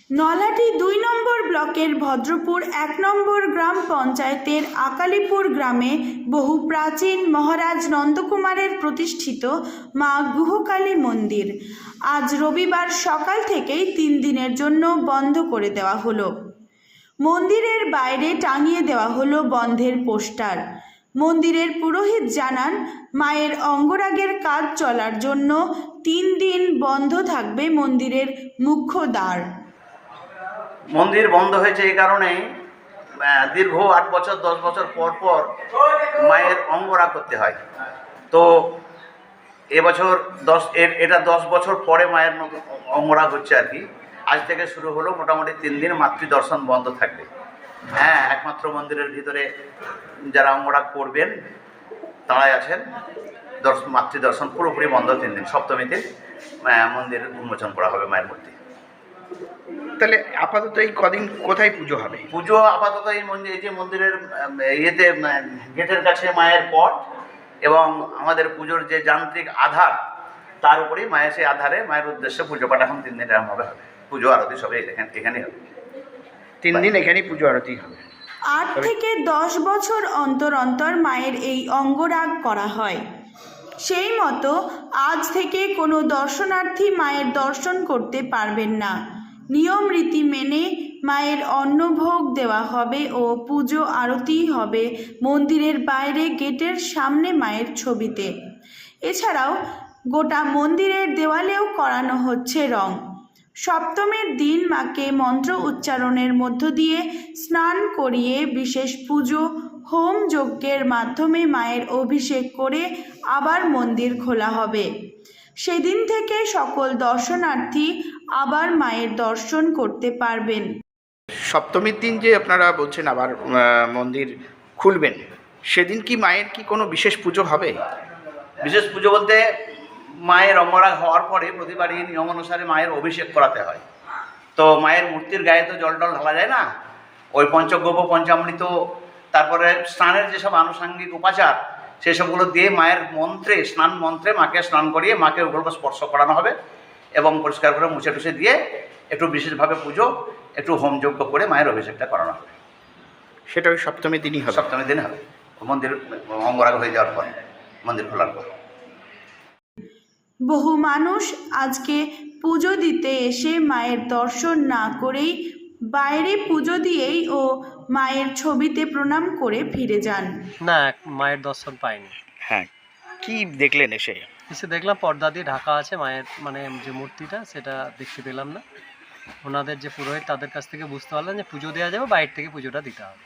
নলহাটি ২ নম্বর ব্লকের ভদ্রপুর ১ নম্বর গ্রাম পঞ্চায়েতের আকালিপুর গ্রামে বহু প্রাচীন মহারাজ নন্দকুমারের প্রতিষ্ঠিত মা গুহকালী মন্দির আজ রবিবার সকাল থেকেই ৩ দিনের জন্য বন্ধ করে দেওয়া হলো। মন্দিরের বাইরে টাঙিয়ে দেওয়া হলো বন্ধের পোস্টার। মন্দিরের পুরোহিত জানান, মায়ের অঙ্গরাগের কাজ চলার জন্য ৩ দিন বন্ধ থাকবে মন্দিরের মুখ্য দ্বার। মন্দির বন্ধ হয়েছে এই কারণে দীর্ঘ ৮ বছর ১০ বছর পর পর মায়ের অঙ্গরাগ করতে হয়। তো এবছর এটা ১০ বছর পরে মায়ের অঙ্গরাগ হচ্ছে আর কি। আজ থেকে শুরু হলো, মোটামুটি ৩ দিন মাতৃদর্শন বন্ধ থাকবে। হ্যাঁ, একমাত্র মন্দিরের ভিতরে যারা অঙ্গরাগ করবেন তারাই আছেন। মাতৃদর্শন পুরোপুরি বন্ধ ৩ দিন। সপ্তমীতে মন্দির উন্মোচন করা হবে মায়ের মূর্তি। তাহলে আপাতত এই কদিন কোথায় পুজো হবে? পুজো আপাতত এই যে মন্দিরের ইয়েতে গেটের কাছে মায়ের পট এবং আমাদের পুজোর যে যান্ত্রিক আধার, তার উপরেই মায়ের সেই আধারে মায়ের উদ্দেশ্যে পুজো পাঠ এখন 3 দিন এরকমভাবে হবে। পুজো আরতি সবই এখানেই হবে। 3 দিন এখানেই পুজো আরতি হবে। ৮ থেকে ১০ বছর অন্তর অন্তর মায়ের এই অঙ্গরাগ করা হয়। সেই মতো আজ থেকে কোনো দর্শনার্থী মায়ের দর্শন করতে পারবেন না। নিয়ম রীতি মেনে মায়ের অন্নভোগ দেওয়া হবে ও পুজো আরতি হবে মন্দিরের বাইরে গেটের সামনে মায়ের ছবিতে। এছাড়াও গোটা মন্দিরের দেওয়ালেও করানো হচ্ছে রং। সপ্তমীর দিন মাকে মন্ত্র উচ্চারণের মধ্য দিয়ে স্নান করিয়ে বিশেষ পুজো হোম যজ্ঞের মাধ্যমে মায়ের অভিষেক করে আবার মন্দির খোলা হবে। সেদিন থেকে সকল দর্শনার্থী আবার মায়ের দর্শন করতে পারবেন। সপ্তমীর দিন যে আপনারা বলছেন আবার মন্দির খুলবেন, সেদিন কি মায়ের কি কোনো বিশেষ পুজো হবে? বিশেষ পুজো বলতে মায়ের অঙ্গরাগ হওয়ার পরে প্রতিবারই নিয়ম অনুসারে মায়ের অভিষেক করাতে হয়। তো মায়ের মূর্তির গায়ে তো জল টল ঢালা যায় না, ওই পঞ্চগব্য পঞ্চামৃত, তারপরে স্নানের যেসব আনুষাঙ্গিক উপাচার সেসবগুলো দিয়ে মায়ের মন্ত্রে স্নান মন্ত্রে মাকে স্নান করিয়ে মাকে ওগুলোকে স্পর্শ করানো হবে এবং পরিষ্কার করে মুছে টুছে দিয়ে একটু বিশেষভাবে পুজো একটু হোমযজ্ঞ করে মায়ের অভিষেকটা করানো হবে। সেটা ওই সপ্তমীর দিনই হবে। সপ্তমীর দিন হবে, মন্দির অঙ্গরাগ হয়ে যাওয়ার পর, মন্দির খোলার পর। বহু মানুষ আজকে পুজো দিতে এসে মায়ের দর্শন না করেই বাইরে পুজো দিয়েই ও মায়ের ছবিতে প্রণাম করে ফিরে যান। না, মায়ের দর্শন পাইনি। হ্যাঁ, কি দেখলেন এসে? দেখলাম পর্দা দিয়ে ঢাকা আছে মায়ের, মানে যে মূর্তিটা সেটা দেখতে পেলাম না। ওনাদের যে পুরোহিত তাদের কাছ থেকে বুঝতে পারলাম যে পুজো দেওয়া যাবে, বাইরে থেকে পুজোটা দিতে হবে।